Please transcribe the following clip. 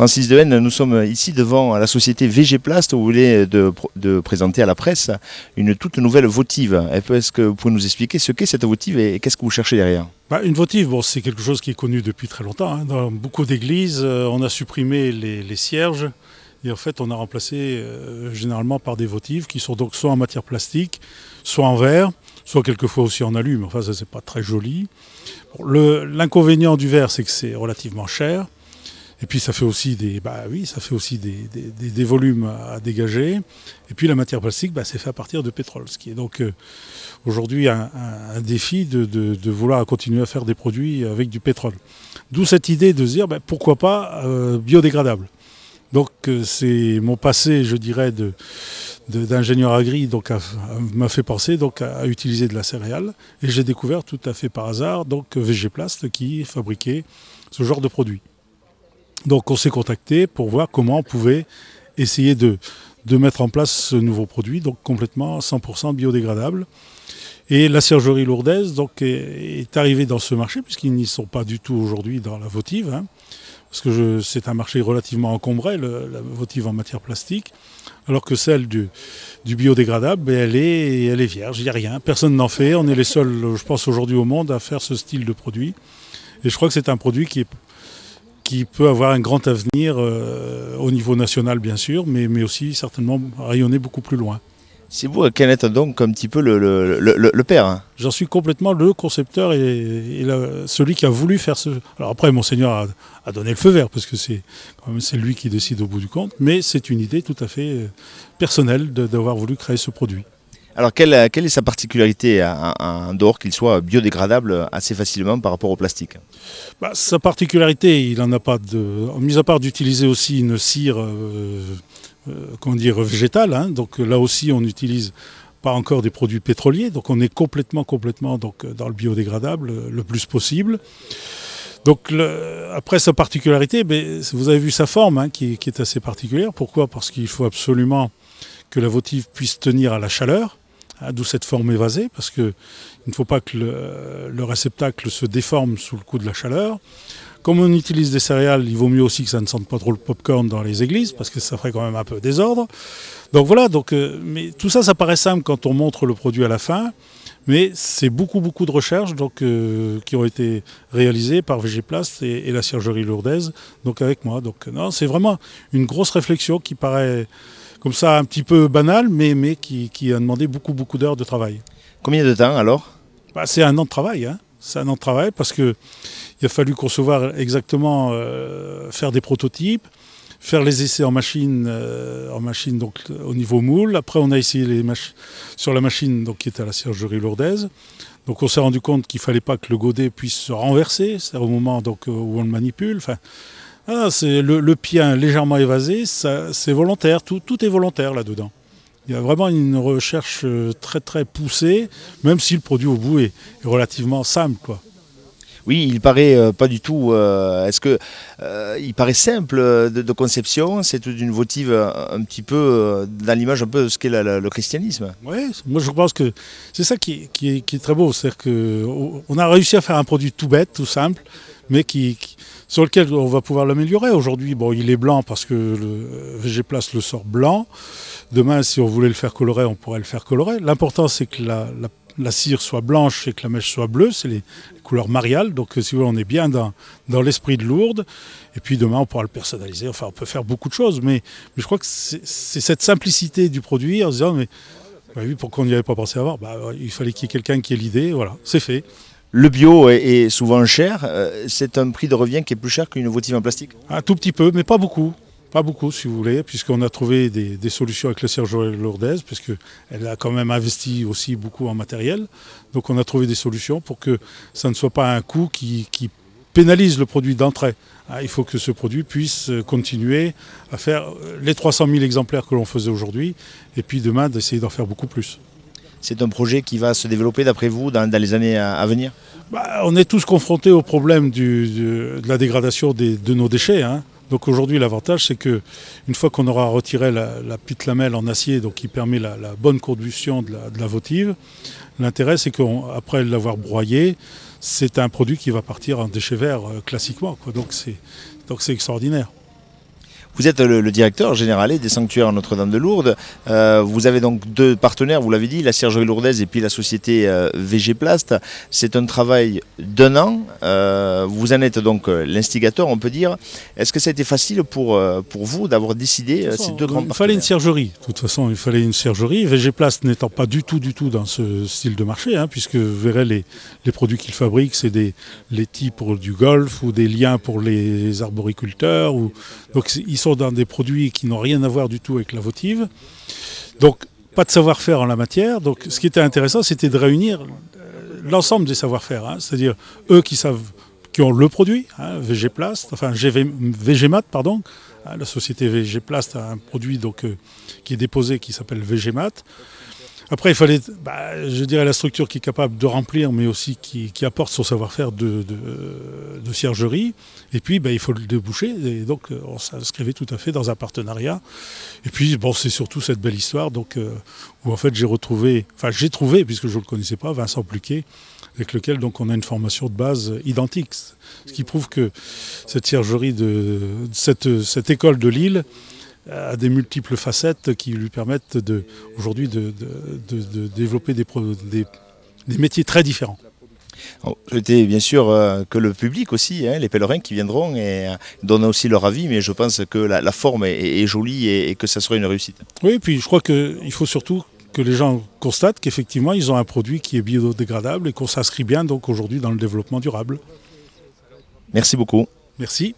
Francis Dehaene, nous sommes ici devant la société VG-Plast où vous voulez de présenter à la presse une toute nouvelle votive. Est-ce que vous pouvez nous expliquer ce qu'est cette votive et qu'est-ce que vous cherchez derrière? Une votive, c'est quelque chose qui est connu depuis très longtemps. Dans beaucoup d'églises, on a supprimé les cierges et en fait on a remplacé généralement par des votives qui sont donc soit en matière plastique, soit en verre, soit quelquefois aussi en alu, mais enfin ça c'est pas très joli. L'inconvénient du verre, c'est que c'est relativement cher. Et puis ça fait aussi des volumes à dégager. Et puis la matière plastique, c'est fait à partir de pétrole, ce qui est donc aujourd'hui un défi de vouloir continuer à faire des produits avec du pétrole. D'où cette idée de se dire pourquoi pas biodégradable. Donc c'est mon passé, je dirais, d'ingénieur agri m'a fait penser à utiliser de la céréale. Et j'ai découvert tout à fait par hasard VG-Plast qui fabriquait ce genre de produit. Donc on s'est contacté pour voir comment on pouvait essayer de mettre en place ce nouveau produit, donc complètement 100% biodégradable. Et la ciergerie lourdaise est arrivée dans ce marché, puisqu'ils n'y sont pas du tout aujourd'hui dans la votive, parce que c'est un marché relativement encombré, la votive en matière plastique, alors que celle du biodégradable, elle est vierge, il n'y a rien, personne n'en fait. On est les seuls, je pense, aujourd'hui au monde à faire ce style de produit. Et je crois que c'est un produit qui peut avoir un grand avenir au niveau national bien sûr, mais aussi certainement rayonner beaucoup plus loin. C'est vous qui en êtes donc un petit peu le père. J'en suis complètement le concepteur et celui qui a voulu faire ce... Alors après, Monseigneur a donné le feu vert, parce que c'est lui qui décide au bout du compte, mais c'est une idée tout à fait personnelle d'avoir voulu créer ce produit. Alors quelle est sa particularité en dehors qu'il soit biodégradable assez facilement par rapport au plastique? Sa particularité, il n'en a pas mis à part d'utiliser aussi une cire végétale, donc là aussi on n'utilise pas encore des produits pétroliers, donc on est complètement dans le biodégradable le plus possible. Donc après sa particularité, vous avez vu sa forme qui est assez particulière. Pourquoi? Parce qu'il faut absolument que la votive puisse tenir à la chaleur, d'où cette forme évasée, parce qu'il ne faut pas que le réceptacle se déforme sous le coup de la chaleur. Comme on utilise des céréales, il vaut mieux aussi que ça ne sente pas trop le popcorn dans les églises, parce que ça ferait quand même un peu désordre. Donc voilà, mais tout ça paraît simple quand on montre le produit à la fin, mais c'est beaucoup de recherches qui ont été réalisées par VG-Plast et la ciergerie lourdaise, avec moi. Non, c'est vraiment une grosse réflexion qui paraît comme ça un petit peu banale, mais qui a demandé beaucoup d'heures de travail. Combien de temps alors? C'est un an de travail, C'est un an de travail parce qu'il a fallu concevoir exactement, faire des prototypes, faire les essais en machine donc au niveau moule. Après on a essayé sur la machine qui était à la ciergerie lourdaise. Donc on s'est rendu compte qu'il ne fallait pas que le godet puisse se renverser, c'est-à-dire au moment où on le manipule. C'est le pied légèrement évasé, c'est volontaire, tout est volontaire là-dedans. Il y a vraiment une recherche très poussée, même si le produit au bout est relativement simple, Oui, il paraît pas du tout. Il paraît simple de conception. C'est une votive un petit peu dans l'image un peu de ce qu'est le christianisme. Oui, moi je pense que c'est ça qui est très beau, c'est-à-dire qu'on a réussi à faire un produit tout bête, tout simple, mais sur lequel on va pouvoir l'améliorer. Aujourd'hui, il est blanc parce que le VG-Plast le sort blanc. Demain, si on voulait le faire colorer, on pourrait le faire colorer. L'important, c'est que la cire soit blanche et que la mèche soit bleue. C'est les couleurs mariales. Donc, si vous voulez, on est bien dans l'esprit de Lourdes. Et puis, demain, on pourra le personnaliser. Enfin, on peut faire beaucoup de choses. Mais je crois que c'est cette simplicité du produit en se disant, mais oui, pourquoi on n'y avait pas pensé avant? Il fallait qu'il y ait quelqu'un qui ait l'idée. Voilà, c'est fait. Le bio est souvent cher. C'est un prix de revient qui est plus cher qu'une votive en plastique? Un tout petit peu, mais pas beaucoup. Pas beaucoup, si vous voulez, puisqu'on a trouvé des solutions avec la ciergerie lourdaise, puisqu'elle a quand même investi aussi beaucoup en matériel. Donc on a trouvé des solutions pour que ça ne soit pas un coût qui pénalise le produit d'entrée. Il faut que ce produit puisse continuer à faire les 300 000 exemplaires que l'on faisait aujourd'hui, et puis demain d'essayer d'en faire beaucoup plus. C'est un projet qui va se développer d'après vous dans les années à venir? On est tous confrontés au problème de la dégradation de nos déchets. Donc aujourd'hui, l'avantage, c'est qu'une fois qu'on aura retiré la petite lamelle en acier, qui permet la bonne combustion de la votive, l'intérêt, c'est qu'après l'avoir broyé, c'est un produit qui va partir en déchets verts classiquement. Donc c'est extraordinaire. Vous êtes le directeur général des sanctuaires Notre-Dame de Lourdes. Vous avez donc deux partenaires, vous l'avez dit, la Ciergerie lourdaise et puis la société VG Plast. C'est un travail d'un an. Vous en êtes donc l'instigateur, on peut dire. Est-ce que ça a été facile pour vous d'avoir décidé ces deux grands partenaires? Il fallait une ciergerie. De toute façon, il fallait une ciergerie. VG Plast n'étant pas du tout dans ce style de marché, puisque vous verrez les produits qu'ils fabriquent, c'est des laitiers pour du golf ou des liens pour les arboriculteurs. Donc ils sont dans des produits qui n'ont rien à voir du tout avec la votive. Donc pas de savoir-faire en la matière. Donc ce qui était intéressant, c'était de réunir l'ensemble des savoir-faire. C'est-à-dire eux qui ont le produit, VG Plast, enfin VGMat, pardon. La société VG Plast a un produit qui est déposé qui s'appelle VGMat. Après, il fallait, je dirais, la structure qui est capable de remplir, mais aussi qui apporte son savoir-faire de ciergerie. Et puis, il faut le déboucher. Et donc, on s'inscrivait tout à fait dans un partenariat. Et puis, c'est surtout cette belle histoire où, en fait, j'ai trouvé, puisque je ne le connaissais pas, Vincent Pluquet, avec lequel donc, on a une formation de base identique. Ce qui prouve que cette ciergerie, cette école de Lille, a des multiples facettes qui lui permettent aujourd'hui de développer des métiers très différents. J'étais bien sûr que le public aussi, les pèlerins qui viendront et donnent aussi leur avis, mais je pense que la forme est jolie et que ça sera une réussite. Oui, et puis je crois qu'il faut surtout que les gens constatent qu'effectivement ils ont un produit qui est biodégradable et qu'on s'inscrit bien donc aujourd'hui dans le développement durable. Merci beaucoup. Merci.